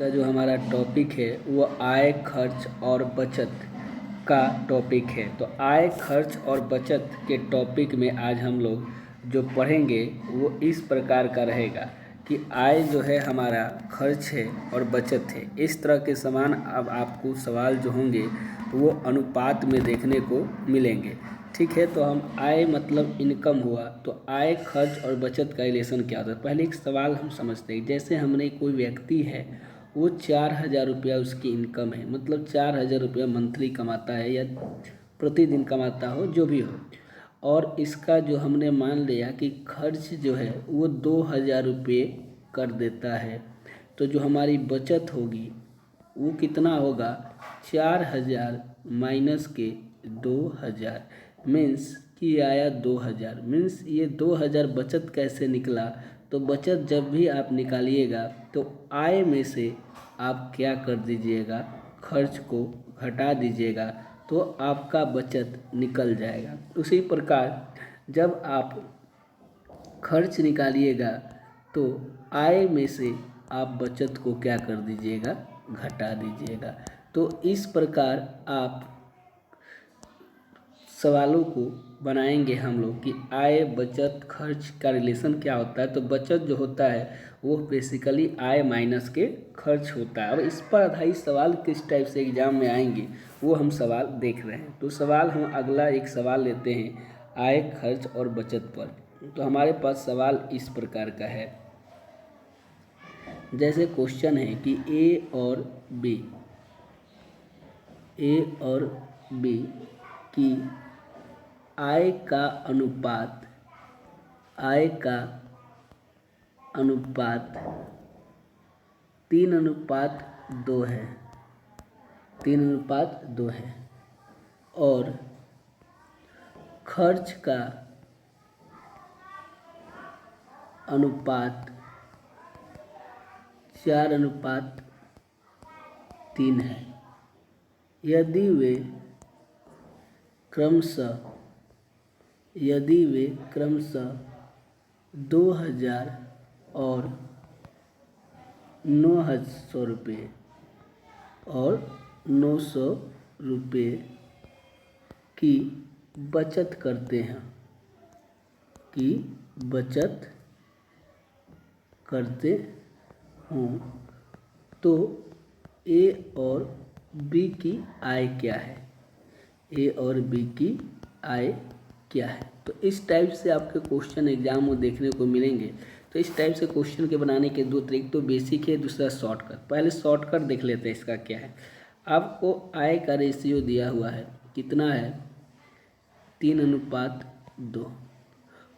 का जो हमारा टॉपिक है वो आय, खर्च और बचत का टॉपिक है। तो आय, खर्च और बचत के टॉपिक में आज हम लोग जो पढ़ेंगे वो इस प्रकार का रहेगा कि आय जो है हमारा खर्च है और बचत है। इस तरह के समान अब आपको सवाल जो होंगे तो वो अनुपात में देखने को मिलेंगे। ठीक है, तो हम आय मतलब इनकम हुआ, तो आय, खर्च और बचत का रिलेशन क्या होता है। पहले एक सवाल हम समझते हैं। जैसे हमने कोई व्यक्ति है, वो 4,000 रुपया उसकी इनकम है, मतलब 4,000 रुपया मंथली कमाता है या प्रतिदिन कमाता हो, जो भी हो, और इसका जो हमने मान लिया कि खर्च जो है वो 2,000 रुपये कर देता है, तो जो हमारी बचत होगी वो कितना होगा, 4,000 माइनस के 2,000 मीन्स कि आया 2,000। मीन्स ये 2,000 बचत कैसे निकला। तो बचत जब भी आप निकालिएगा तो आय में से आप क्या कर दीजिएगा, खर्च को घटा दीजिएगा, तो आपका बचत निकल जाएगा। उसी प्रकार जब आप खर्च निकालिएगा तो आय में से आप बचत को क्या कर दीजिएगा, घटा दीजिएगा। तो इस प्रकार आप सवालों को बनाएंगे हम लोग कि आय, बचत, खर्च का रिलेशन क्या होता है। तो बचत जो होता है वो बेसिकली आय माइनस के खर्च होता है। अब इस पर आधारित सवाल किस टाइप से एग्जाम में आएंगे वो हम सवाल देख रहे हैं। तो सवाल हम अगला एक सवाल लेते हैं आय, खर्च और बचत पर। तो हमारे पास सवाल इस प्रकार का है। जैसे क्वेश्चन है कि ए और बी की आय का अनुपात 3:2 है, 3:2 है, और खर्च का अनुपात 4:3 है। यदि वे क्रमशः 2,000 और 900 रुपये की बचत करते हों तो ए और बी की आय क्या है। तो इस टाइप से आपके क्वेश्चन एग्जाम में देखने को मिलेंगे। तो इस टाइप से क्वेश्चन के बनाने के दो तरीके, तो बेसिक है, दूसरा शॉर्टकट। पहले शॉर्टकट देख लेते हैं इसका क्या है। आपको आय का रेशियो दिया हुआ है, कितना है, 3:2,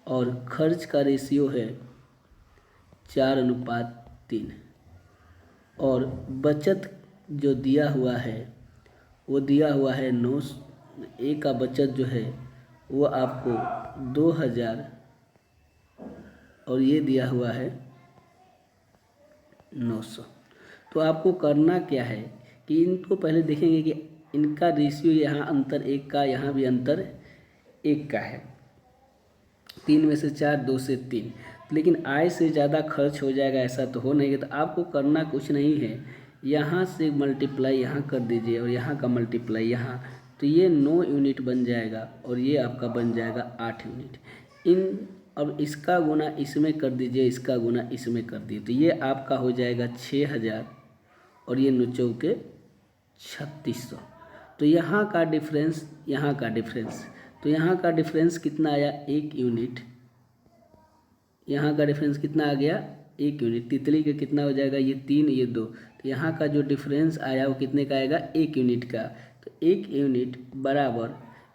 और खर्च का रेशियो है 4:3, और बचत जो दिया हुआ है वो दिया हुआ है 9। ए का बचत जो है वो आपको 2,000 और ये दिया हुआ है 900। तो आपको करना क्या है कि इनको पहले देखेंगे कि इनका रेशियो, यहाँ अंतर 1 का, यहाँ भी अंतर 1 का है, 3 में से 4, 2 से 3। लेकिन आय से ज़्यादा खर्च हो जाएगा ऐसा तो हो नहीं। तो आपको करना कुछ नहीं है, यहाँ से मल्टीप्लाई यहाँ कर दीजिए और यहाँ का मल्टीप्लाई यहाँ, तो ये 9 यूनिट बन जाएगा और ये आपका बन जाएगा 8 यूनिट। अब इसका गुना इसमें कर दीजिए, इसका गुना इसमें कर दीजिए, तो ये आपका हो जाएगा 6,000 और ये 9 चौके 3600। तो यहाँ का डिफरेंस, तो यहाँ का डिफरेंस कितना आया, 1 यूनिट। यहाँ का डिफरेंस कितना आ गया, 1 यूनिट। तितली का कितना हो जाएगा, ये 3, ये 2। तो यहाँ का जो डिफरेंस आया वो कितने का आएगा, 1 यूनिट का। तो 1 यूनिट बराबर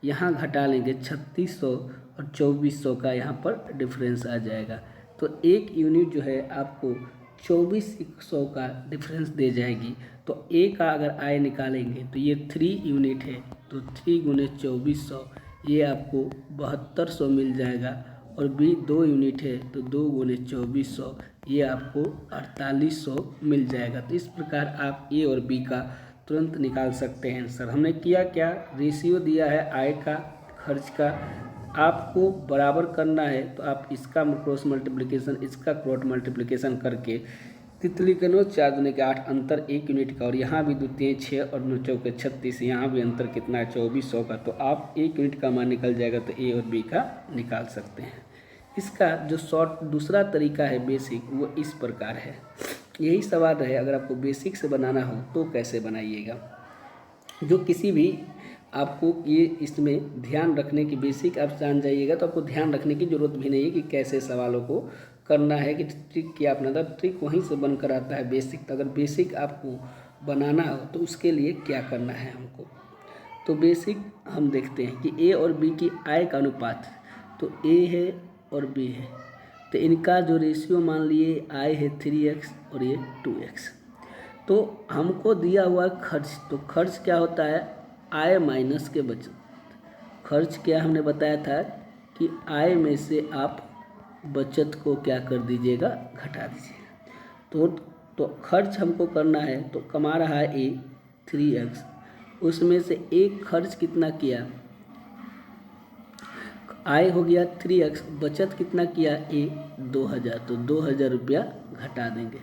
यहाँ घटा लेंगे 3600 और 2400 का यहाँ पर डिफरेंस आ जाएगा। तो 1 यूनिट जो है आपको 2400 का डिफरेंस दे जाएगी। तो ए का अगर आय निकालेंगे तो ये 3 यूनिट है, तो 3 गुने 2400 ये आपको 7200 मिल जाएगा। और बी 2 यूनिट है, तो 2 गुने 2400 ये आपको 4800 मिल जाएगा। तो इस प्रकार आप ए और बी का तुरंत निकाल सकते हैं आंसर। हमने किया क्या, रेशियो दिया है आय का, खर्च का, आपको बराबर करना है। तो आप इसका क्रॉस मल्टीप्लिकेशन, इसका क्रॉस मल्टीप्लिकेशन करके तितली का 9, 4 दूनी के 8, अंतर 1 यूनिट का। और यहाँ भी 2 3 6 और 9 चौके 36, यहाँ भी अंतर कितना है 2400 का। तो आप 1 यूनिट का मान निकल जाएगा तो ए और बी का निकाल सकते हैं। इसका जो शॉर्ट दूसरा तरीका है बेसिक, वो इस प्रकार है। यही सवाल रहे, अगर आपको बेसिक से बनाना हो तो कैसे बनाइएगा। जो किसी भी आपको ये इसमें ध्यान रखने की, बेसिक आप जान जाइएगा तो आपको ध्यान रखने की ज़रूरत भी नहीं है कि कैसे सवालों को करना है, कि ट्रिक क्या अपना था। ट्रिक वहीं से बनकर आता है बेसिक। तो अगर बेसिक आपको बनाना हो तो उसके लिए क्या करना है हमको, तो बेसिक हम देखते हैं कि ए और बी की आय का अनुपात, तो ए है और बी है, तो इनका जो रेशियो मान लिए आय है 3x और ये 2x। तो हमको दिया हुआ खर्च, तो खर्च क्या होता है, आय माइनस के बचत। खर्च क्या हमने बताया था कि आय में से आप बचत को क्या कर दीजिएगा, घटा दीजिएगा। तो खर्च हमको करना है, तो कमा रहा है ए 3x, उसमें से एक खर्च कितना किया, आय हो गया 3x, बचत कितना किया ए 2000, तो 2000 रुपया घटा देंगे।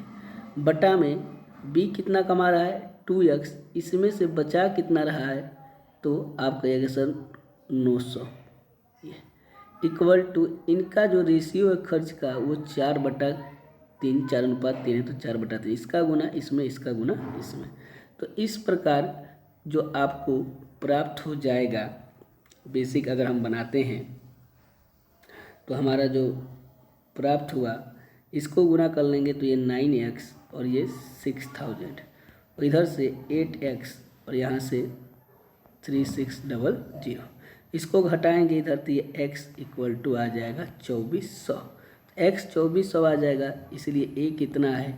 बटा में बी कितना कमा रहा है 2x, इसमें से बचा कितना रहा है, तो आप कहिएगा सर 900। इक्वल टू इनका जो रेशियो है खर्च का, वो 4/3, 4:3 है, तो 4/3 इसका गुना इसमें, इसका गुना इसमें। तो इस प्रकार जो आपको प्राप्त हो जाएगा बेसिक, अगर हम बनाते हैं तो हमारा जो प्राप्त हुआ, इसको गुना कर लेंगे तो ये 9x और ये 6000, और इधर से 8x और यहाँ से 3600। इसको घटाएंगे इधर तो ये x इक्वल टू आ जाएगा 2400। x 2400 आ जाएगा, इसलिए a कितना है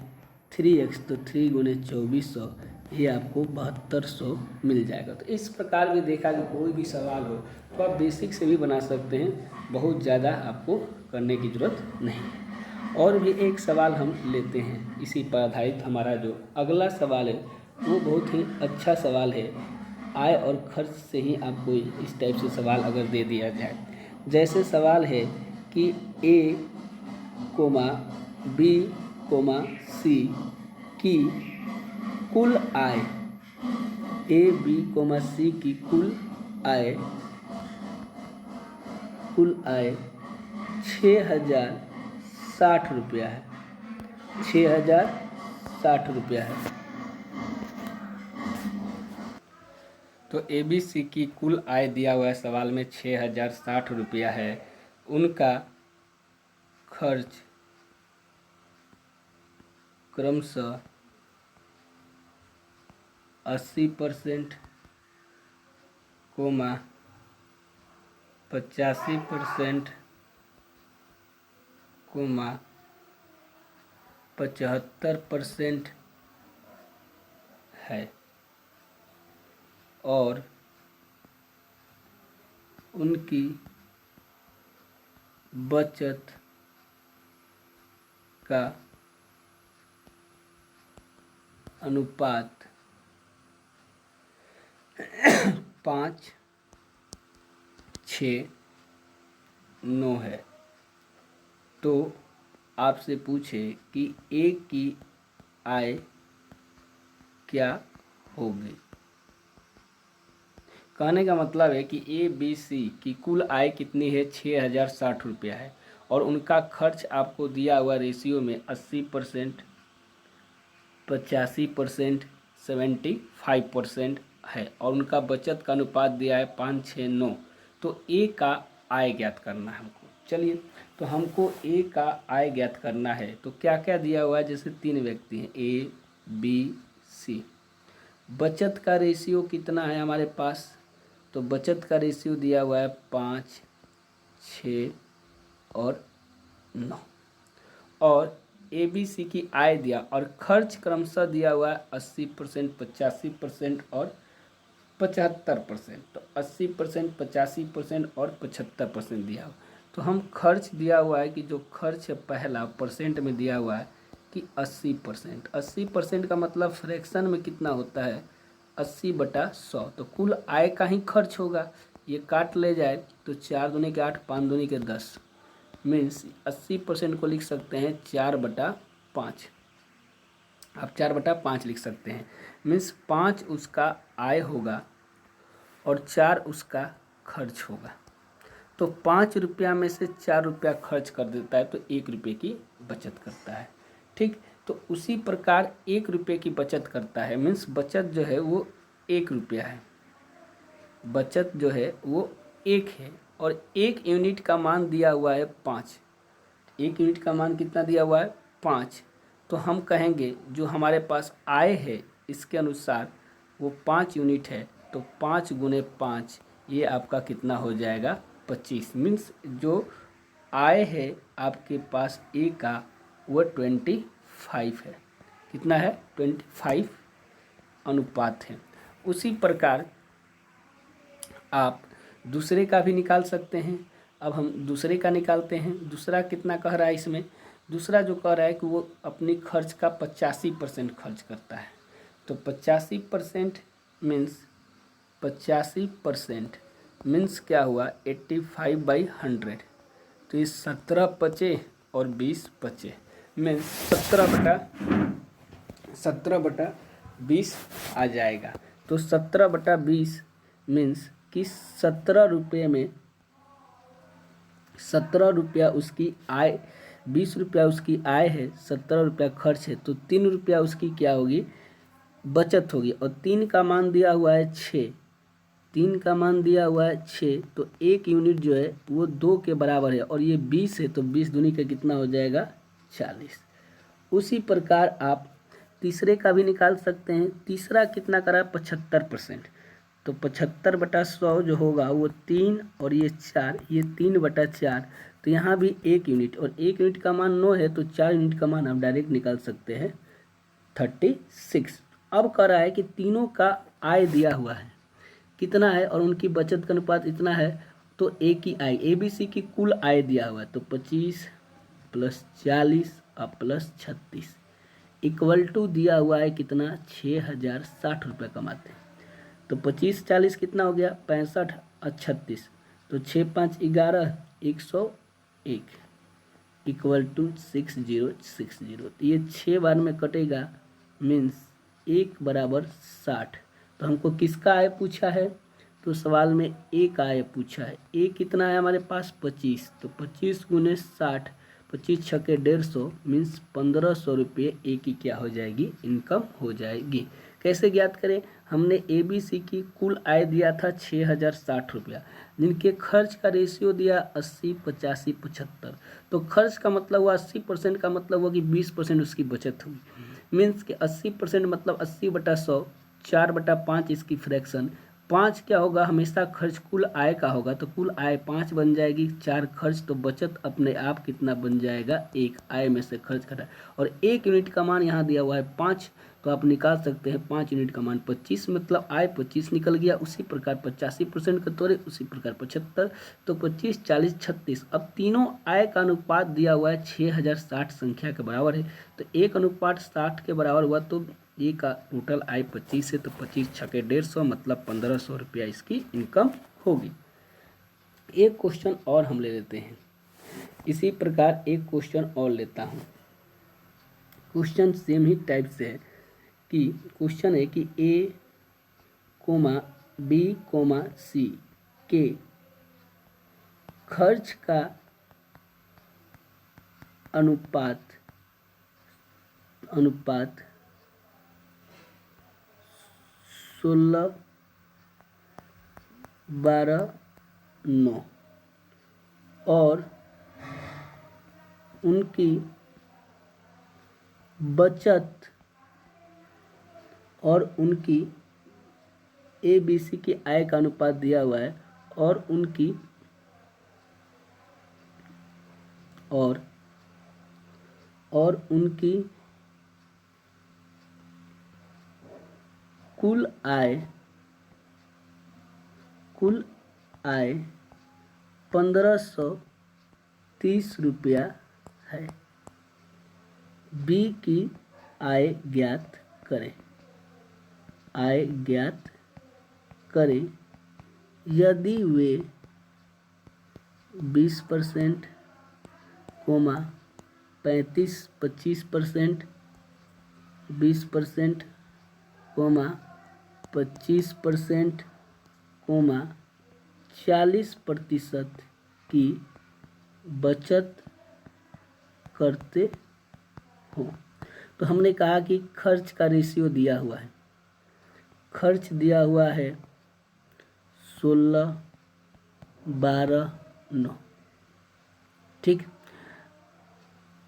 3x, तो 3 गुने 2400, ये आपको 7200 मिल जाएगा। तो इस प्रकार भी देखा कि कोई भी सवाल हो तो आप बेसिक से भी बना सकते हैं, बहुत ज़्यादा आपको करने की ज़रूरत नहीं है। और भी एक सवाल हम लेते हैं इसी पर आधारित। हमारा जो अगला सवाल है वो बहुत ही अच्छा सवाल है। आय और खर्च से ही आपको इस टाइप से सवाल अगर दे दिया जाए, जैसे सवाल है कि ए, बी, सी की कुल आय, ए, बी, सी की कुल आय 6060 रुपया है, 6060 रुपया है। तो ABC की कुल आय दिया हुआ है सवाल में 6060 रुपया है। उनका खर्च क्रमशः 80%, 85%, 75% है, और उनकी बचत का अनुपात 5:9 है। तो आपसे पूछे कि ए की आय क्या होगी। कहने का मतलब है कि ABC की कुल आय कितनी है 6060 रुपया है, और उनका खर्च आपको दिया हुआ रेशियो में 80%, 85%, 75% है, और उनका बचत का अनुपात दिया है 5:9। तो ए का आय ज्ञात करना है हमको। चलिए, तो हमको ए का आय ज्ञात करना है, तो क्या क्या दिया हुआ है, जैसे 3 व्यक्ति हैं ए, बी, सी। बचत का रेशियो कितना है हमारे पास, तो बचत का रेशियो दिया हुआ है 5, 6 और 9। और ABC की आय दिया, और खर्च क्रमशः दिया हुआ है 80%, 85% और 75%। तो 80%, 85% और 75% दिया हुआ। तो हम खर्च दिया हुआ है कि जो खर्च है पहला परसेंट में दिया हुआ है कि 80%। 80% का मतलब फ्रैक्शन में कितना होता है 80/100। तो कुल आय का ही खर्च होगा, ये काट ले जाए तो 4 दूनी के 8, 5 दूनी के 10, मीन्स 80% को लिख सकते हैं 4/5। आप 4/5 लिख सकते हैं। मीन्स 5 उसका आय होगा और 4 उसका खर्च होगा। तो 5 रुपया में से 4 रुपया खर्च कर देता है तो 1 रुपये की बचत करता है। ठीक, तो उसी प्रकार 1 रुपये की बचत करता है। मीन्स बचत जो है वो 1 रुपया है, बचत जो है वो 1 है और 1 यूनिट का मान दिया हुआ है 5। 1 यूनिट का मान कितना दिया हुआ है? 5। तो हम कहेंगे जो हमारे पास आय है इसके अनुसार वो 5 यूनिट है, तो 5 गुने 5 ये आपका कितना हो जाएगा? 25। मीन्स जो आय है आपके पास ए का वो 25 है। कितना है? 25 अनुपात है। उसी प्रकार आप दूसरे का भी निकाल सकते हैं। अब हम दूसरे का निकालते हैं। दूसरा कितना कह रहा है इसमें? दूसरा जो कह रहा है कि वो अपनी खर्च का 85% खर्च करता है। तो 85% मीन्स 85% मीन्स क्या हुआ? 85/100। तो ये 17 बचे और 20 बचे। मीन्स 17/20 आ जाएगा। तो 17/20 मीन्स कि 17 रुपये में 17 रुपया उसकी आय, 20 रुपया उसकी आय है, 17 रुपया खर्च है, तो 3 रुपया उसकी क्या होगी? बचत होगी। और 3 का मान दिया हुआ है 6। 3 का मान दिया हुआ है 6, तो 1 यूनिट जो है वो 2 के बराबर है और ये 20 है, तो 20 दूनी का कितना हो जाएगा? 40। उसी प्रकार आप तीसरे का भी निकाल सकते हैं। तीसरा कितना करा? 75%। तो 75/100 जो होगा वो 3 और ये 4, ये 3/4। तो यहाँ भी 1 यूनिट, और 1 यूनिट का मान 9 है, तो 4 यूनिट का मान आप डायरेक्ट निकाल सकते हैं 36। अब कह रहा है कि तीनों का आय दिया हुआ है कितना है और उनकी बचत का अनुपात इतना है। तो ए की आय, ABC की कुल आय दिया हुआ है, तो 25 + 40 और +36 इक्वल टू दिया हुआ है कितना? 6060 रुपये कमाते हैं। तो 25 40 कितना हो गया? 65 और 36, तो 6 5 11 101 इक्वल टू 6060। तो ये 6 बार में कटेगा। मीन्स 1 = 60। तो हमको किसका आय पूछा है? तो सवाल में ए का आय पूछा है। ए कितना है हमारे पास? 25। तो 25 गुने 60, 25 छक्के 150 मीन्स 1500 रुपये ए की क्या हो जाएगी? इनकम हो जाएगी। कैसे ज्ञात करें? हमने ABC की कुल आय दिया था 6060 रुपया, जिनके खर्च का रेशियो दिया 80 85 75। तो खर्च का मतलब हुआ 80%, का मतलब हुआ कि 20% उसकी बचत हुई। मीन्स कि 80% मतलब 80/100, 4/5 इसकी फ्रैक्शन। 5 क्या होगा? हमेशा खर्च कुल आय का होगा, तो कुल आय 5 बन जाएगी, 4 खर्च, तो बचत अपने आप कितना बन जाएगा? 1। आय में से खर्च कटा और 1 यूनिट का मान यहाँ दिया हुआ है 5, तो आप निकाल सकते हैं 5 यूनिट का मान 25, मतलब आय 25 निकल गया। उसी प्रकार 85% का तोड़े, उसी प्रकार 75, तो 25 40 36। अब तीनों आय का अनुपात दिया हुआ है 6060 संख्या के बराबर है, तो 1:60 के बराबर हुआ, तो ए का टोटल आय 25 है, तो 25 छक्के 150 मतलब 1500 रुपया इसकी इनकम होगी। एक क्वेश्चन और हम ले लेते हैं। इसी प्रकार एक क्वेश्चन और लेता हूँ। क्वेश्चन सेम ही टाइप से है कि क्वेश्चन है कि A, B, C के खर्च का अनुपात 16 12 9 और उनकी बचत और उनकी ABC की आय का अनुपात दिया हुआ है और उनकी कुल आय 1530 रुपया है। B की आय ज्ञात करें यदि वे 20%, 35-25% 20%, 25%, 40% की बचत करते हो। तो हमने कहा कि खर्च का रेशियो दिया हुआ है, खर्च दिया हुआ है 16, 12, 9। ठीक,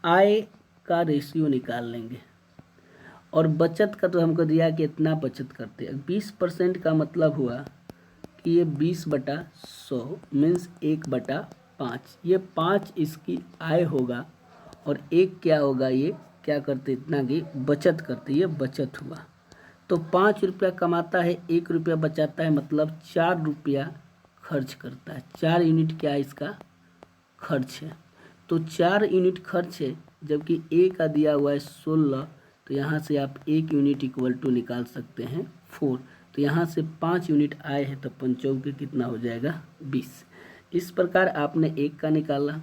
आय का रेशियो निकाल लेंगे और बचत का तो हमको दिया कि इतना बचत करते हैं। 20% का मतलब हुआ कि ये 20/100 मीन्स 1/5, ये 5 इसकी आय होगा और 1 क्या होगा, ये क्या करते इतना की बचत करते, ये बचत हुआ। तो 5 रुपया कमाता है, 1 रुपया बचाता है, मतलब 4 रुपया खर्च करता है। 4 यूनिट क्या है इसका खर्च है। तो 4 यूनिट खर्च है, जबकि ए का दिया हुआ है 16, तो यहाँ से आप 1 यूनिट इक्वल टू निकाल सकते हैं 4। तो यहाँ से 5 यूनिट आए हैं, तो 5 के कितना हो जाएगा 20। इस प्रकार आपने एक का निकाला।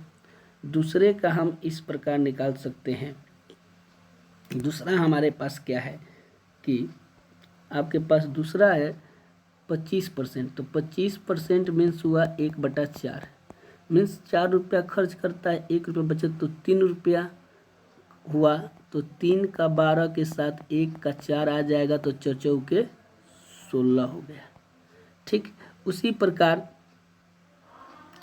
दूसरे का हम इस प्रकार निकाल सकते हैं। दूसरा हमारे पास क्या है कि आपके पास दूसरा है 25%। तो 25% मीन्स हुआ 1/4, मीन्स 4 रुपया खर्च करता है, 1 रुपया बचत, तो 3 रुपया हुआ। तो 3 का 12 के साथ 1 का 4 आ जाएगा, तो 4 के 16 हो गया। ठीक, उसी प्रकार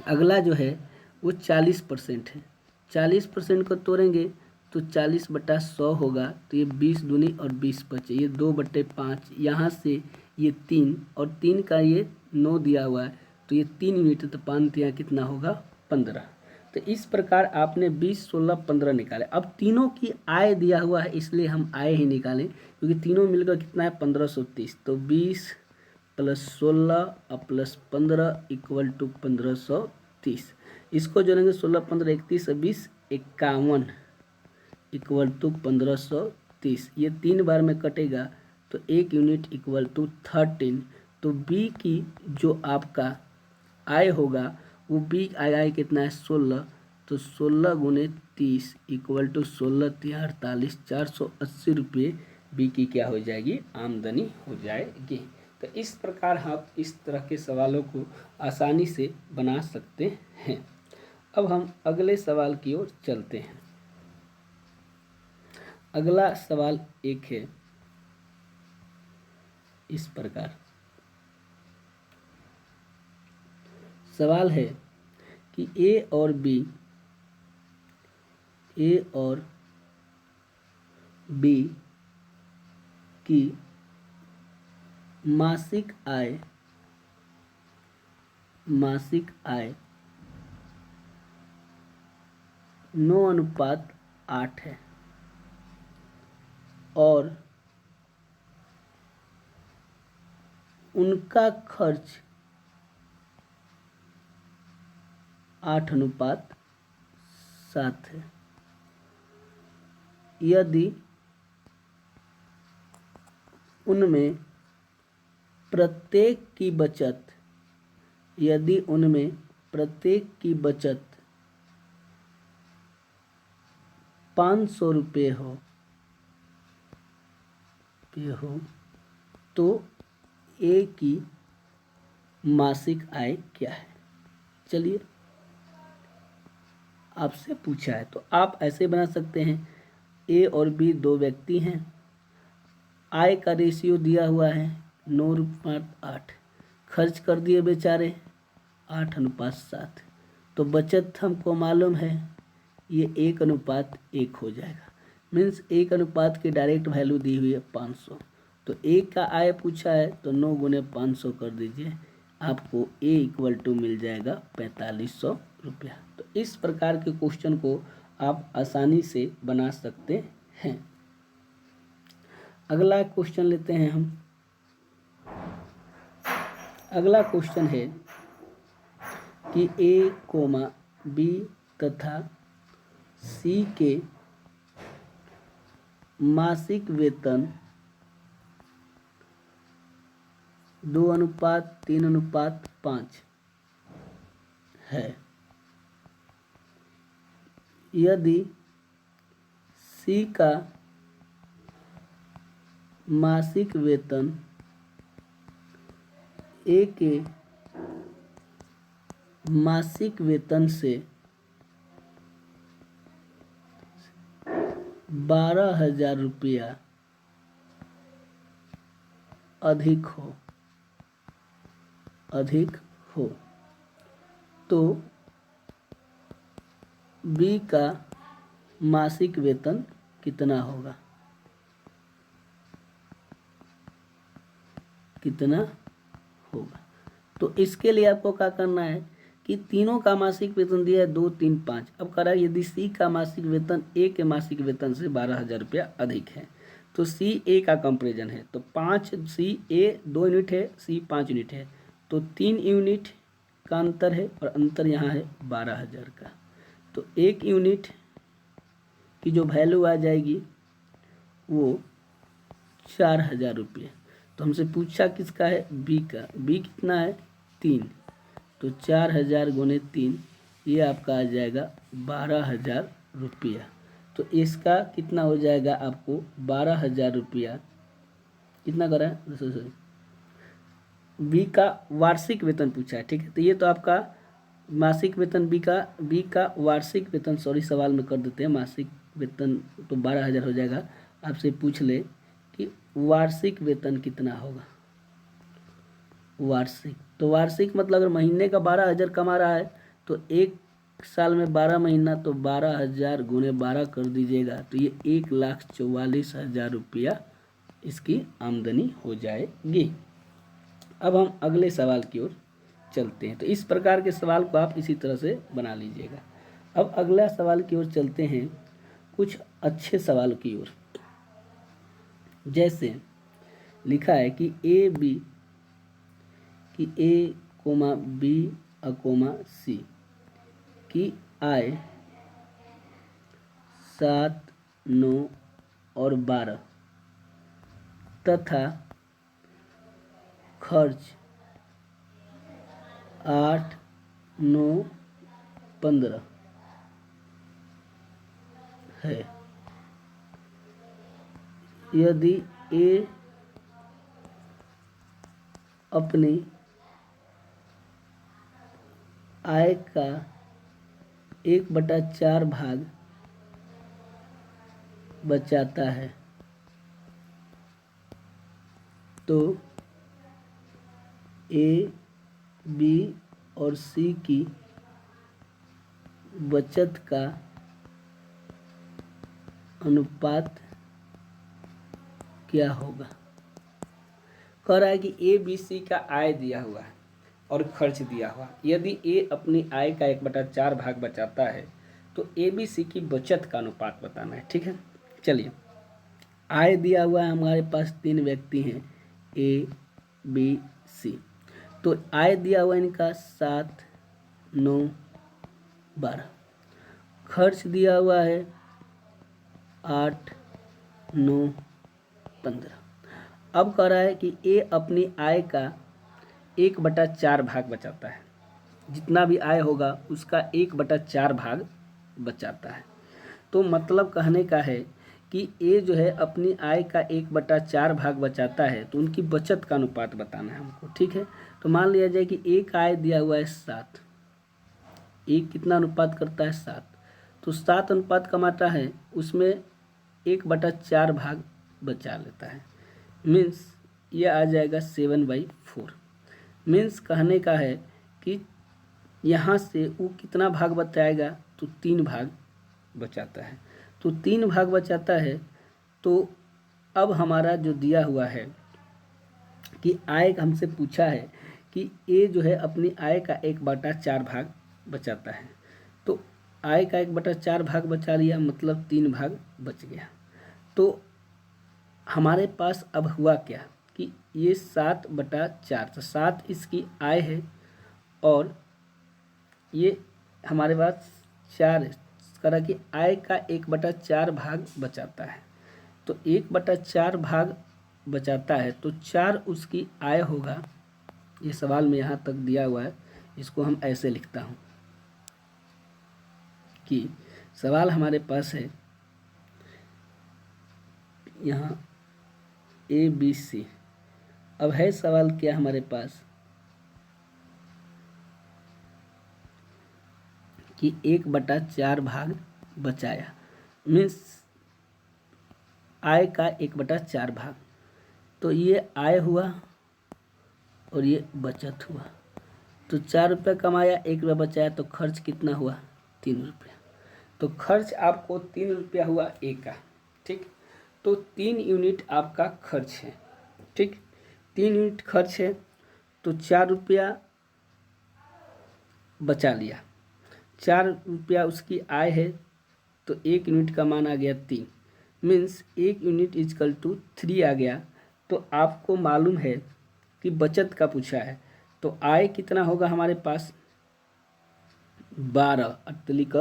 अगला जो है वो 40% है। 40% को तोड़ेंगे तो 40/100 होगा। तो ये 20 दूनी और 20 बचे, ये 2/5। यहाँ से ये 3 और 3 का ये 9 दिया हुआ है, तो ये 3 यूनिट, तो 5 यहाँ कितना होगा 15। तो इस प्रकार आपने 20, 16, 15 निकाले। अब तीनों की आय दिया हुआ है, इसलिए हम आय ही निकालें, क्योंकि तीनों मिलकर कितना है 1530। तो 20 + 16 + 15 इक्वल टू 1530। इसको जोड़ेंगे 16, 15, 31, 20, 51 इक्वल टू 1530। ये 3 बार में कटेगा, तो 1 यूनिट इक्वल टू 13। तो बी की जो आपका आय होगा वो बी आय कितना है 16। तो 16 × 30 इक्वल टू 16 × 48, 480 रुपये बी की क्या हो जाएगी आमदनी हो जाएगी। तो इस प्रकार आप इस तरह के सवालों को आसानी से बना सकते हैं। अब हम अगले सवाल की ओर चलते हैं। अगला सवाल एक है इस प्रकार। सवाल है कि ए और बी की मासिक आय 9:8 है और उनका खर्च 8:7 है। यदि उनमें प्रत्येक की बचत 500 रुपये हो तो ए की मासिक आय क्या है। चलिए, आपसे पूछा है तो आप ऐसे बना सकते हैं। ए और बी 2 व्यक्ति हैं, आय का रेशियो दिया हुआ है 9:8, खर्च कर दिए बेचारे 8:7। तो बचत हमको मालूम है ये 1:1 हो जाएगा। मीन्स 1 की डायरेक्ट वैल्यू दी हुई है 500। तो एक का आय पूछा है तो 9 × 500 कर दीजिए, आपको ए इक्वल टू मिल जाएगा 4500 रुपया। तो इस प्रकार के क्वेश्चन को आप आसानी से बना सकते हैं। अगला क्वेश्चन लेते हैं हम। अगला क्वेश्चन है कि ए, बी तथा सी के मासिक वेतन 2:3:5 है। यदि सी का मासिक वेतन ए के मासिक वेतन से 12,000 रुपया अधिक हो तो बी का मासिक वेतन कितना होगा? तो इसके लिए आपको क्या करना है कि तीनों का मासिक वेतन दिया है 2, 3, 5। अब कह रहा है यदि सी का मासिक वेतन ए के मासिक वेतन से 12,000 रुपया अधिक है तो सी ए का कंपेरिजन है। तो 5 सी ए 2 यूनिट है, सी 5 यूनिट है, तो 3 यूनिट का अंतर है और अंतर यहाँ है 12,000 का। तो 1 यूनिट की जो वैल्यू आ जाएगी वो 4,000 रुपये। तो हमसे पूछा किसका है? बी का। बी कितना है? 3। तो 4,000 गुने 3 ये आपका आ जाएगा 12,000 रुपया। तो इसका कितना हो जाएगा आपको? 12,000 रुपया कितना करा है? सॉरी, बी का वार्षिक वेतन पूछा है, ठीक है। तो ये तो आपका मासिक वेतन बी का वार्षिक वेतन, सॉरी सवाल में कर देते हैं मासिक वेतन तो 12,000 हो जाएगा। आपसे पूछ ले कि वार्षिक वेतन कितना होगा। वार्षिक, तो वार्षिक मतलब अगर महीने का 12,000 कमा रहा है तो एक साल में 12 महीना, तो 12,000 गुने 12 कर दीजिएगा तो ये 1,44,000 रुपया इसकी आमदनी हो जाएगी। अब हम अगले सवाल की ओर चलते हैं। तो इस प्रकार के सवाल को आप इसी तरह से बना लीजिएगा। अब अगला सवाल की ओर चलते हैं, कुछ अच्छे सवाल की ओर। जैसे लिखा है कि ए कोमा बी कोमा सी की आय 7, 9 और 12 तथा खर्च 8, 9, 15 है। यदि ए अपनी आय का 1/4 भाग बचाता है तो ए, बी और सी की बचत का अनुपात क्या होगा? कह रहा है कि ए, बी, सी का आय दिया हुआ है और खर्च दिया हुआ। यदि ए अपनी आय का 1/4 भाग बचाता है तो ए, बी, सी की बचत का अनुपात बताना है, ठीक है। चलिए, आय दिया हुआ है हमारे पास 3 व्यक्ति हैं ए, बी, सी। तो आय दिया हुआ इनका 7, 9, 12। खर्च दिया हुआ है 8, 9, 15। अब कह रहा है कि ए अपनी आय का 1/4 भाग बचाता है। जितना भी आय होगा उसका 1/4 भाग बचाता है। तो मतलब कहने का है कि ए जो है अपनी आय का 1/4 भाग बचाता है तो उनकी बचत का अनुपात बताना है हमको, ठीक है। तो मान लिया जाए कि ए का आय दिया हुआ है 7, ए कितना अनुपात करता है? 7। तो 7 अनुपात कमाता है, उसमें 1/4 भाग बचा लेता है, मीन्स ये आ जाएगा 7/4। मीन्स कहने का है कि यहाँ से वो कितना भाग बचाएगा? तो 3 भाग बचाता है। तो 3 भाग बचाता है। तो अब हमारा जो दिया हुआ है कि आय हमसे पूछा है कि ए जो है अपनी आय का 1/4 भाग बचाता है। तो आय का 1/4 भाग बचा लिया, मतलब 3 भाग बच गया। तो हमारे पास अब हुआ क्या कि ये 7/4, तो 7 इसकी आय है और ये हमारे पास 4 है। करा कि आय का 1/4 भाग बचाता है। तो 1/4 भाग बचाता है तो 4 उसकी आय होगा। ये सवाल में यहाँ तक दिया हुआ है, इसको हम ऐसे लिखता हूँ कि सवाल हमारे पास है यहाँ ABC। अब है सवाल क्या हमारे पास कि 1/4 भाग बचाया, मीन्स आय का 1/4 भाग। तो ये आय हुआ और ये बचत हुआ। तो 4 रुपये कमाया, 1 रुपया बचाया, तो खर्च कितना हुआ? 3 रुपया। तो खर्च आपको 3 रुपया हुआ ए का। ठीक, तो 3 यूनिट आपका खर्च है। ठीक, 3 यूनिट खर्च है, तो 4 रुपया बचा लिया। 4 रुपया उसकी आय है, तो 1 यूनिट का मान आ गया 3, मीन्स 1 यूनिट इजकल टू 3 आ गया। तो आपको मालूम है कि बचत का पूछा है, तो आय कितना होगा हमारे पास? 12 अट्तलिक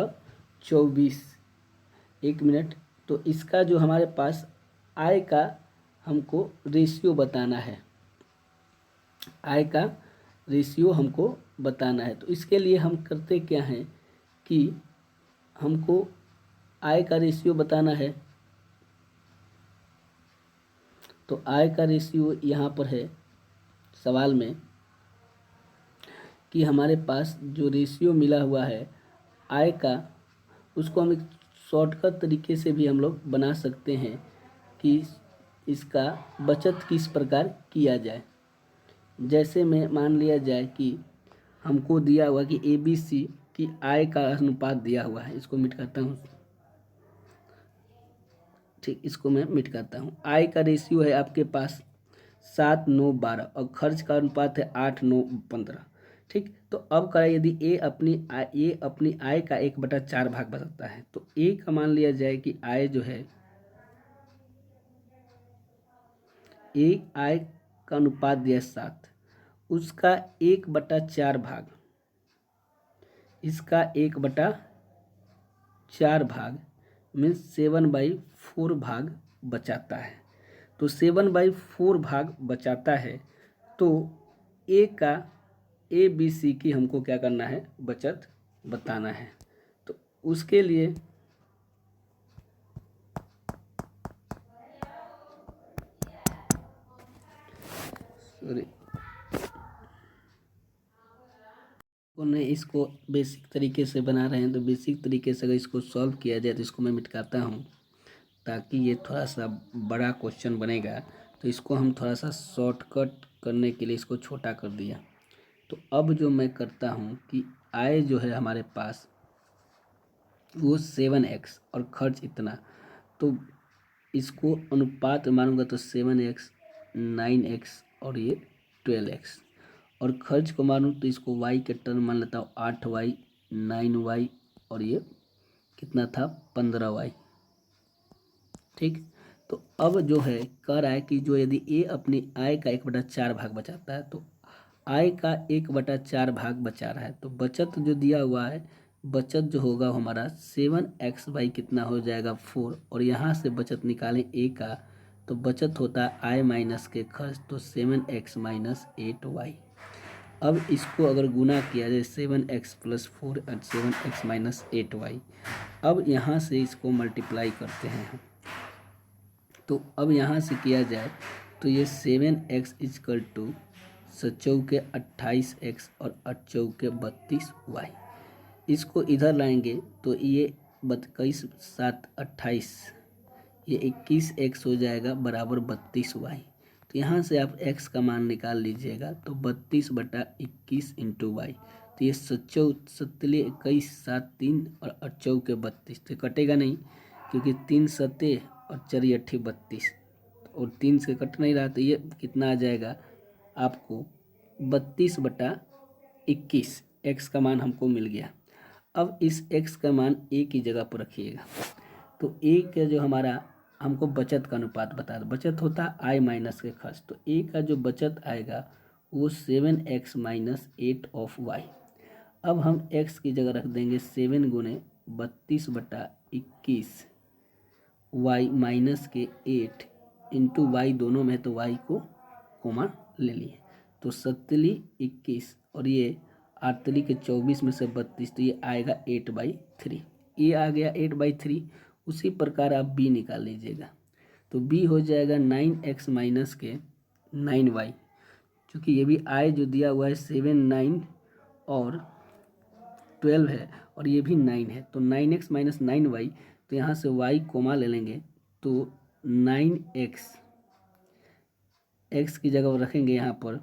24। 1 मिनट। तो इसका जो हमारे पास आय का हमको रेशियो बताना है, आय का रेशियो हमको बताना है। तो इसके लिए हम करते क्या हैं कि हमको आय का रेशियो बताना है। तो आय का रेशियो यहाँ पर है सवाल में कि हमारे पास जो रेशियो मिला हुआ है आय का, उसको हम एक शॉर्टकट तरीके से भी हम लोग बना सकते हैं कि इसका बचत किस प्रकार किया जाए। जैसे में मान लिया जाए कि हमको दिया हुआ कि ABC की आय का अनुपात दिया हुआ है। इसको मिट करता हूँ। ठीक, इसको मैं मिट करता हूँ। आय का रेशियो है आपके पास 7, 9, 12 और खर्च का अनुपात है 8, 9, 15। ठीक, तो अब करें, यदि ए अपनी आय का 1/4 भाग बताता है, तो ए का मान लिया जाए कि आय जो है, ए आय का अनुपात दिया 7, उसका 1/4 भाग, इसका 1/4 भाग मीन्स 7/4 भाग बचाता है। तो 7/4 भाग बचाता है, तो ए का ABC की हमको क्या करना है? बचत बताना है। तो उसके लिए सॉरी, उन्हें इसको बेसिक तरीके से बना रहे हैं, तो बेसिक तरीके से अगर इसको सॉल्व किया जाए, तो इसको मैं मिटाता हूँ ताकि ये थोड़ा सा बड़ा क्वेश्चन बनेगा। तो इसको हम थोड़ा सा शॉर्टकट करने के लिए इसको छोटा कर दिया। तो अब जो मैं करता हूँ कि आय जो है हमारे पास वो 7x और खर्च इतना, तो इसको अनुपात मानूंगा तो 7x, 9x और ये 12x। और खर्च को मानूँ तो इसको y के टर्म मान लेता हूँ, 8y, 9y और ये कितना था? 15y। ठीक, तो अब जो है कह रहा है कि जो यदि ए अपनी आय का 1/4 भाग बचाता है, तो आय का 1/4 भाग बचा रहा है, तो बचत जो दिया हुआ है, बचत जो होगा हमारा 7x बाई कितना हो जाएगा? 4। और यहाँ से बचत निकालें ए का, तो बचत होता है आय माइनस के खर्च, तो 7x माइनस 8y। अब इसको अगर गुना किया जाए 7x + 4 और 7x माइनस 8y, अब यहाँ से इसको मल्टीप्लाई करते हैं हम। तो अब यहाँ से किया जाए तो ये 7x इजकल टू 7×4 28x और 8×4 32y। इसको इधर लाएंगे तो ये 21 7 28, ये 21x हो जाएगा बराबर 32y। तो यहाँ से आप x का मान निकाल लीजिएगा, तो 32/21 × y। तो ये 21 7 3 और 8×4 32, तो कटेगा नहीं क्योंकि 3 सत्ते और 4 8 32, और 3 से कट नहीं रहा। तो ये कितना आ जाएगा आपको? 32/21। x का मान हमको मिल गया। अब इस x का मान a की जगह पर रखिएगा। तो a का जो हमारा हमको बचत का अनुपात बता दो, बचत होता है आय माइनस के खर्च, तो a का जो बचत आएगा वो 7x माइनस 8 ऑफ y। अब हम x की जगह रख देंगे 7 गुने 32/21 y माइनस के 8 इंटू वाई, दोनों में तो y को कोमा ले लिए, तो 7×21 और ये 8 के 24 में से 32, तो ये आएगा 8/3। ये आ गया 8/3। उसी प्रकार आप b निकाल लीजिएगा। तो बी हो जाएगा 9x माइनस के 9y, क्योंकि ये भी i जो दिया हुआ है 7, 9 और 12 है और ये भी 9 है, तो 9x माइनस 9y, तो यहाँ से y कोमा ले लेंगे तो 9x, x की जगह रखेंगे यहाँ पर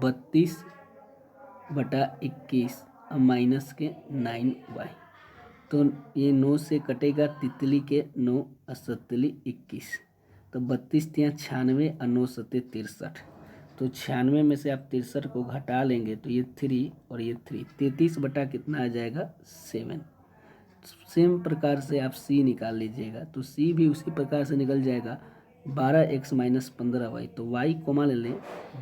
32/21 और माइनस के 9y, तो ये 9 से कटेगा तितली के 9 असतली 21, तो 32 तियाँ 96 और 9 सत्ते 63, तो 96 में से आप 63 को घटा लेंगे तो ये 3 और ये 3, 33 बटा कितना आ जाएगा 7। सेम प्रकार से आप सी निकाल लीजिएगा, तो सी भी उसी प्रकार से निकल जाएगा 12x माइनस 15y, तो y कोमा ले लें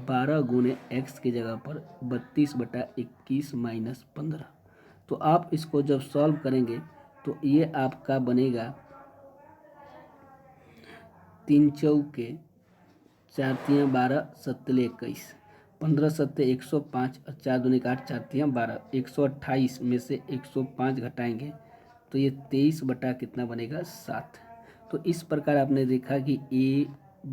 12 गुने x की जगह पर 32/21 माइनस 15, तो आप इसको जब सॉल्व करेंगे तो ये आपका बनेगा 3 चौके 4 तियाँ 12 सत्तले 21, 15 सत्ते 105 और 4 दूनी 8 4 तियाँ 12, 128 में से 105 घटाएंगे तो ये 23 बटा कितना बनेगा 7। तो इस प्रकार आपने देखा कि ए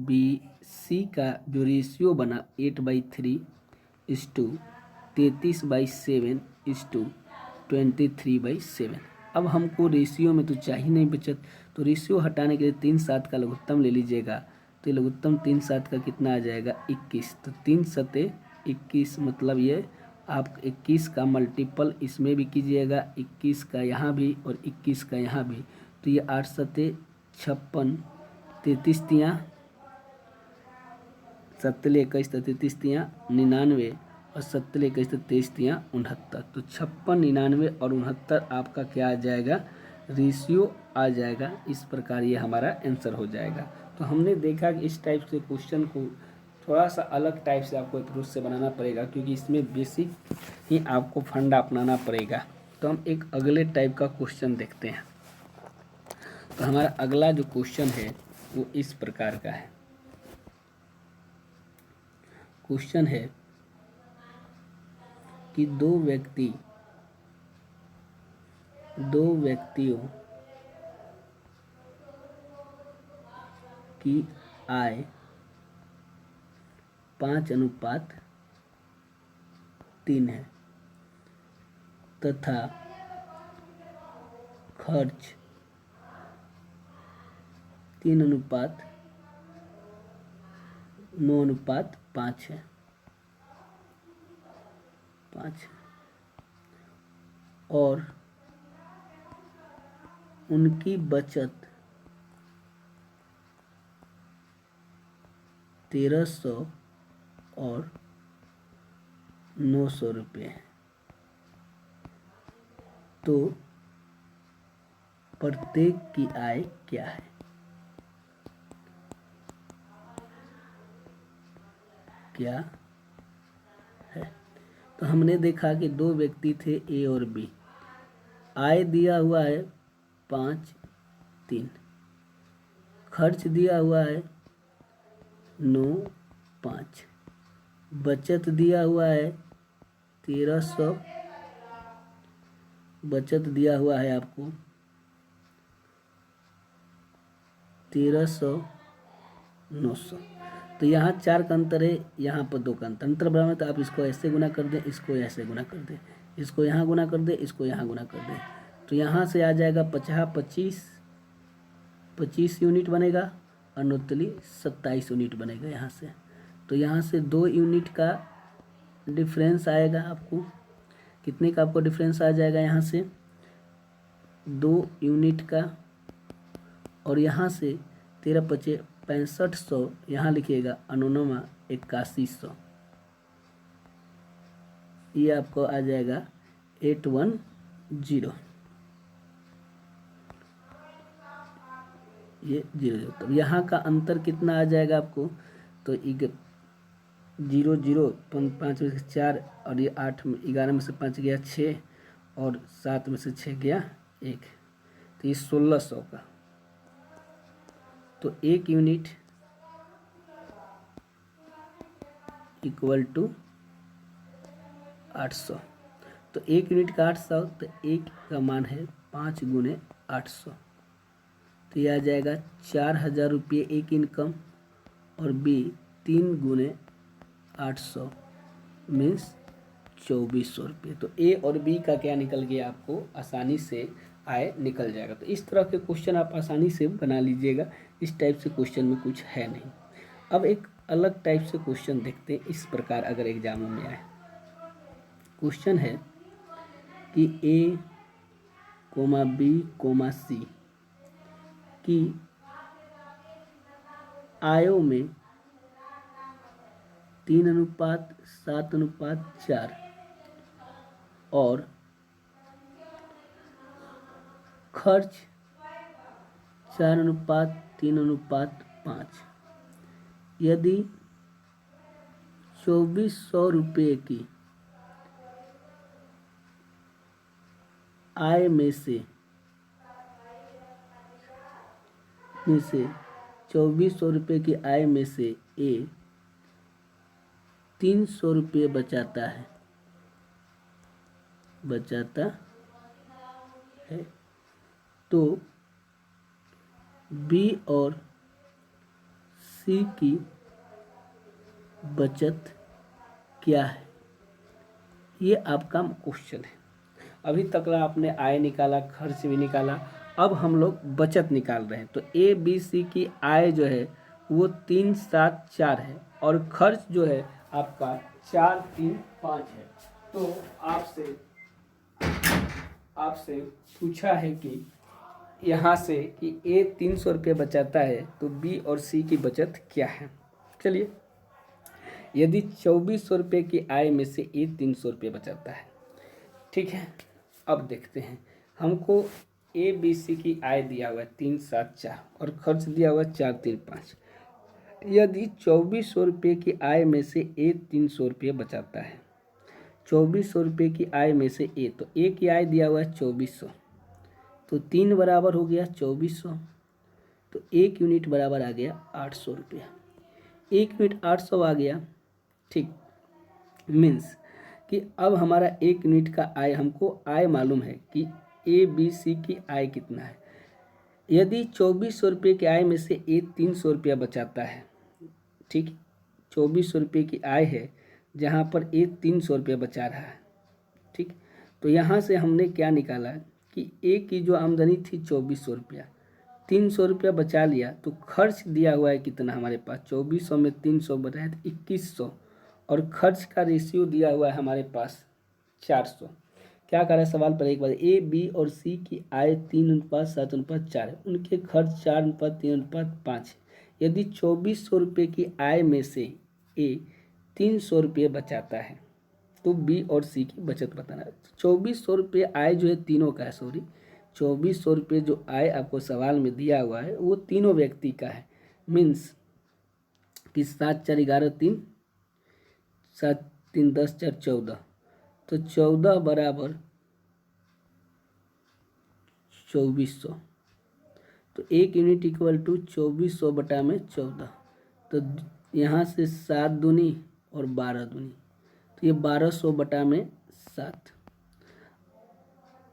बी सी का जो रेशियो बना 8/3:33/7:23/7। अब हमको रेशियो में तो चाहिए नहीं बचत, तो रेशियो हटाने के लिए 3 7 का लघुत्तम ले लीजिएगा, तो ये लघुत्तम 3 7 का कितना आ जाएगा 21, तो 3 सत्ते 21 मतलब ये आप 21 का मल्टीपल इसमें भी कीजिएगा, 21 का यहाँ भी और 21 का यहाँ भी, तो ये 8 सत्ते 56, 33 तियाँ सत्तले 21 तो 33 तियाँ 99 और सत्तले 21 तो 23 तियाँ 69, तो 56, 99 और 69 आपका क्या आ जाएगा रेशियो आ जाएगा। इस प्रकार ये हमारा आंसर हो जाएगा। तो हमने देखा कि इस टाइप से क्वेश्चन को थोड़ा सा अलग टाइप से आपको अप्रोच से बनाना पड़ेगा, क्योंकि इसमें बेसिक ही आपको फंडा अपनाना पड़ेगा। तो हम एक अगले टाइप का क्वेश्चन देखते हैं। तो हमारा अगला जो क्वेश्चन है वो इस प्रकार का है। क्वेश्चन है कि दो व्यक्तियों की आय 5:3 है तथा खर्च 3:9:5 है 5, और उनकी बचत 1300 और 900 रुपये है, तो प्रत्येक की आय क्या है? क्या है? तो हमने देखा कि दो व्यक्ति थे ए और बी, आय दिया हुआ है 5:3, खर्च दिया हुआ है 9:5, बचत दिया हुआ है 1300, बचत दिया हुआ है आपको 1300 900, तो यहाँ 4 का अंतर है, यहाँ पर 2 का अंतर बराबर है, तो आप इसको ऐसे गुना कर दें, इसको ऐसे गुना कर दें, इसको यहाँ गुना कर दें, इसको यहाँ गुना कर दें, तो यहाँ से आ जाएगा 25 यूनिट बनेगा और 9 27 यूनिट बनेगा यहाँ से। तो यहाँ से 2 यूनिट का डिफरेंस आएगा आपको, कितने का आपको डिफरेंस आ जाएगा यहाँ से 2 यूनिट का, और यहाँ से 13 पचे 6500 यहाँ लिखिएगा, 99 8100, ये आपको आ जाएगा 810, ये 0 तो यहाँ का अंतर कितना आ जाएगा आपको, तो 0 0 5 में से 4 और ये 8 में 11 में से 5 गया 6 और 7 में से 6 गया 1, तो ये 1600 का, तो 1 यूनिट इक्वल टू 800, तो 1 यूनिट का 800, तो 1 का मान है 5 गुने 800, तो यह आ जाएगा 4,000 रुपये एक इनकम, और बी 3 गुने 800 मीन्स 2400 रुपये। तो ए और बी का क्या निकल गया, आपको आसानी से आय निकल जाएगा। तो इस तरह के क्वेश्चन आप आसानी से बना लीजिएगा। इस टाइप से क्वेश्चन में कुछ है नहीं। अब एक अलग टाइप से क्वेश्चन देखते हैं। इस प्रकार अगर एग्जामों में आए, क्वेश्चन है कि ए कोमा बी कोमा सी की आयों में 3:7:4 और खर्च 4:3:5। यदि 2400 रुपये की आय में से 2400 रुपये की आय में से ए 300 रुपये बचाता है तो बी और सी की बचत क्या है? ये आपका क्वेश्चन है। अभी तक आपने आय निकाला, खर्च भी निकाला, अब हम लोग बचत निकाल रहे हैं। तो ए बी सी की आय जो है वो 374 है और खर्च जो है आपका 435 है। तो आपसे पूछा है कि यहाँ से कि ए 300 रुपये बचाता है तो बी और सी की बचत क्या है। चलिए, यदि 2400 रुपये की आय में से ए 300 रुपये बचाता है, ठीक है। अब देखते हैं, हमको ए बी सी की आय दिया हुआ है 374 और खर्च दिया हुआ है 435। यदि 2400 रुपये की आय में से ए 300 रुपये बचाता है, 2400 रुपये की आय में से ए, तो ए की आय दिया हुआ है 2400, तो 3 बराबर हो गया 2400, तो 1 यूनिट बराबर आ गया 800 रुपया। 1 यूनिट 800 आ गया, ठीक। मीन्स कि अब हमारा 1 यूनिट का आय, हमको आय मालूम है कि ए बी सी की आय कितना है। यदि 2400 रुपये की आय में से ए 300 रुपया बचाता है, ठीक, 2400 रुपये की आय है जहाँ पर ए 300 रुपया बचा रहा है, ठीक। तो यहाँ से हमने क्या निकाला कि ए की जो आमदनी थी 2400 रुपया, 300 रुपया बचा लिया, तो खर्च दिया हुआ है कितना हमारे पास, 2400 में 300 बढ़ाया तो 2100, और खर्च का रेशियो दिया हुआ है हमारे पास 400। क्या कर रहा है सवाल पर एक बार, ए बी और सी की आय 3:7:4 है, उनके खर्च 4:3:5 है। यदि 2400 रुपये की आय में से ए 300 रुपये बचाता है तो बी और सी की बचत बताना है। 2400 रुपये आय जो है तीनों का है, 2400 रुपये जो आय आपको सवाल में दिया हुआ है वो तीनों व्यक्ति का है। मीन्स कि 7 4 11 3, 7 3 10 4 14, तो 14 बराबर 2400, तो 1 यूनिट इक्वल टू 2400 बटा में 14, तो यहाँ से 7 दूनी और 12 दूनी, तो ये 1200 बटा में 7।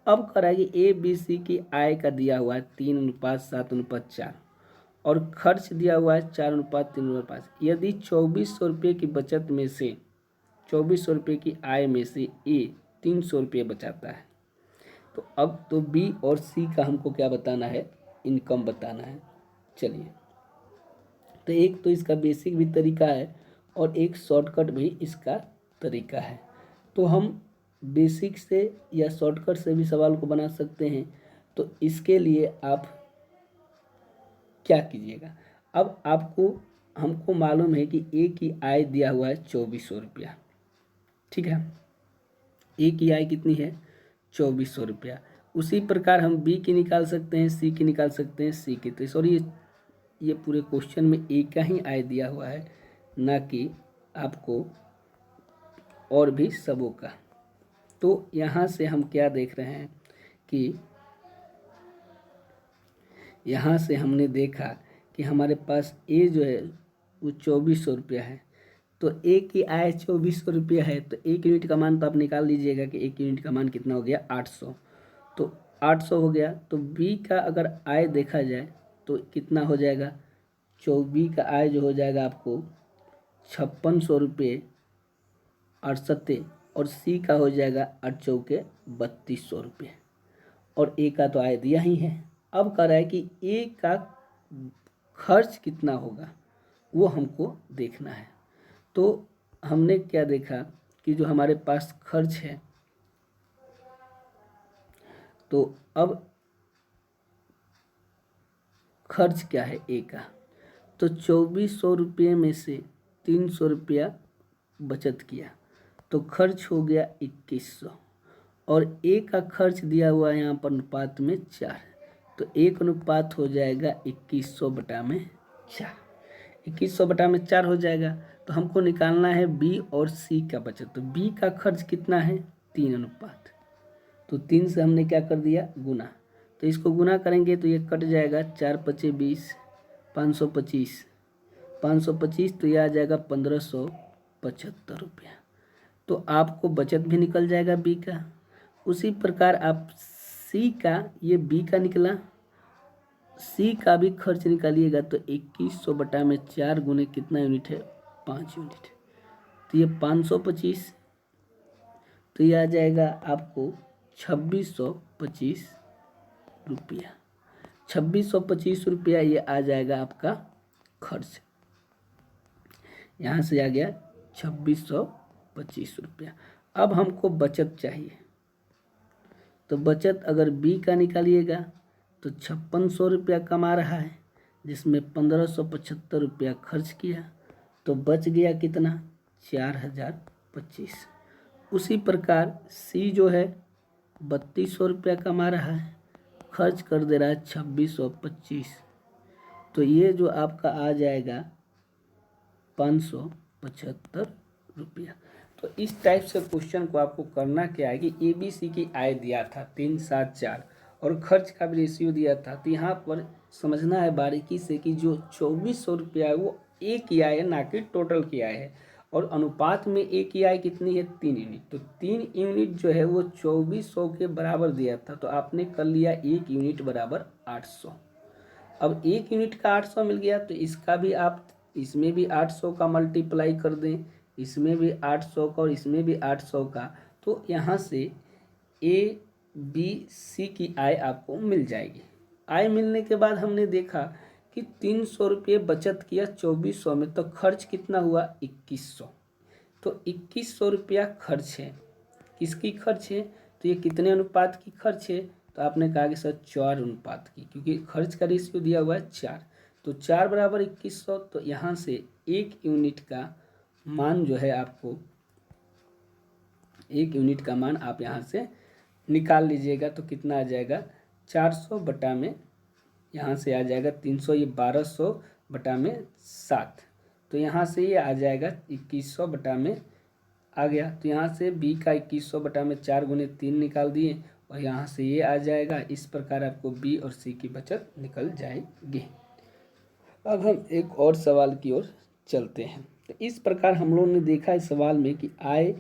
अब कराइए, ए बी सी की आय का दिया हुआ है 3:7:4 और खर्च दिया हुआ है 4:3:5। यदि 2400 रुपये की बचत में से, 2400 रुपये की आय में से ए 300 रुपये बचाता है, तो अब तो बी और सी का हमको क्या बताना है, इनकम बताना है। चलिए, तो एक तो इसका बेसिक भी तरीका है और एक शॉर्टकट भी इसका तरीका है। तो हम बेसिक से या शॉर्टकट से भी सवाल को बना सकते हैं। तो इसके लिए आप क्या कीजिएगा, अब हमको मालूम है कि ए की आय दिया हुआ है 2400 रुपया, ठीक है। ए की आय कितनी है, 2400 रुपया। उसी प्रकार हम बी की निकाल सकते हैं, सी की निकाल सकते हैं, सी की। तो सॉरी, ये पूरे क्वेश्चन में ए का ही आय दिया हुआ है, ना कि आपको और भी सबों का। तो यहाँ से हम क्या देख रहे हैं कि यहाँ से हमने देखा कि हमारे पास ए जो है वो 2400 रुपया है, तो ए की आय 2400 रुपया है, तो 1 यूनिट का मान तो आप निकाल लीजिएगा कि 1 यूनिट का मान कितना हो गया, 800। तो 800 हो गया। तो बी का अगर आय देखा जाए तो कितना हो जाएगा, 24 का आय जो हो जाएगा आपको 5600 रुपये 68, और सी का हो जाएगा 8 चौके 3200 रुपये, और ए का तो आय दिया ही है। अब कह रहा है कि ए का खर्च कितना होगा वो हमको देखना है। तो हमने क्या देखा कि जो हमारे पास खर्च है, तो अब खर्च क्या है ए का, तो 2400 रुपये में से 300 रुपया बचत किया तो खर्च हो गया 2100, और ए का खर्च दिया हुआ है यहाँ पर अनुपात में 4, तो एक अनुपात हो जाएगा 2100 बटा में 4, 2100 बटा में 4 हो जाएगा। तो हमको निकालना है बी और सी का बचत। तो बी का खर्च कितना है, 3 अनुपात, तो 3 से हमने क्या कर दिया, गुना, तो इसको गुना करेंगे तो ये कट जाएगा, 4 पचे 20, 525, 525, तो ये आ जाएगा 1575 रुपया। तो आपको बचत भी निकल जाएगा बी का। उसी प्रकार आप सी का, ये बी का निकला, सी का भी खर्च निकालिएगा तो 2100 बटा में 4 गुने कितना यूनिट है, 5 यूनिट, तो ये 525, तो ये आ जाएगा आपको 2625 रुपया, 2625 रुपया ये आ जाएगा आपका खर्च। यहाँ से आ गया 2625 रुपया। अब हमको बचत चाहिए, तो बचत अगर बी का निकालिएगा तो 5600 रुपया कमा रहा है, जिसमें 1575 रुपया खर्च किया, तो बच गया कितना, 4025। उसी प्रकार सी जो है 3200 रुपया कमा रहा है, खर्च कर दे रहा है 2625, तो ये जो आपका आ जाएगा 575 रुपया। तो इस टाइप से क्वेश्चन को आपको करना क्या है कि ए बी सी की आय दिया था 3 7 4 और खर्च का भी रेशियो दिया था, तो यहाँ पर समझना है बारीकी से कि जो 2400 रुपया है वो ए की आय है, ना कि टोटल की आय है, और अनुपात में ए की आय कितनी है, 3 यूनिट, तो 3 यूनिट जो है वो 2400 के बराबर दिया था, तो आपने कर लिया 1 यूनिट बराबर 800। अब 1 यूनिट का 800 मिल गया, तो इसका भी आप इसमें भी 800 का मल्टीप्लाई कर दें, इसमें भी 800 का और इसमें भी 800 का, तो यहाँ से ए बी सी की आय आपको मिल जाएगी। आय मिलने के बाद हमने देखा कि 300 रुपये बचत किया 2400 में, तो खर्च कितना हुआ, 2100, तो 2100 रुपया खर्च है। किसकी खर्च है, तो ये कितने अनुपात की खर्च है, तो आपने कहा कि सर 4 अनुपात की, क्योंकि खर्च का रेशियो दिया हुआ है 4, तो 4 बराबर 2100, तो यहाँ से 1 यूनिट का मान जो है आपको, 1 यूनिट का मान आप यहाँ से निकाल लीजिएगा, तो कितना आ जाएगा, 400 बटा में यहाँ से आ जाएगा 300, ये 1200 बटा में 7, तो यहाँ से ये आ जाएगा 2100 बटा में आ गया, तो यहाँ से बी का 2100 बटा में 4 गुने 3 निकाल दिए, और यहाँ से ये आ जाएगा। इस प्रकार आपको बी और सी की बचत निकल जाएगी। अब हम एक और सवाल की ओर चलते हैं। तो इस प्रकार हम लोगों ने देखा इस सवाल में कि आय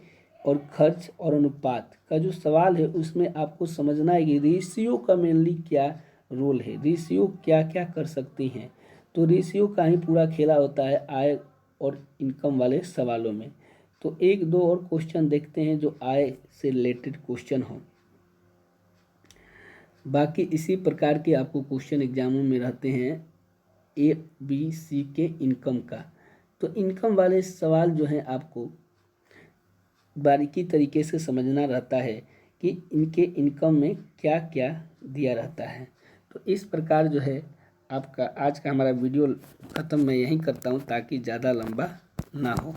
और खर्च और अनुपात का जो सवाल है उसमें आपको समझना है कि रेशियो का मेनली क्या रोल है, रेशियो क्या क्या कर सकती हैं। तो रेशियो का ही पूरा खेला होता है आय और इनकम वाले सवालों में। तो एक दो और क्वेश्चन देखते हैं जो आय से रिलेटेड क्वेश्चन हो, बाकी इसी प्रकार के आपको क्वेश्चन एग्जामों में रहते हैं ए बी सी के इनकम का। तो इनकम वाले सवाल जो हैं आपको बारीकी तरीके से समझना रहता है कि इनके इनकम में क्या क्या दिया रहता है। तो इस प्रकार जो है आपका आज का हमारा वीडियो ख़त्म मैं यहीं करता हूँ ताकि ज़्यादा लंबा ना हो।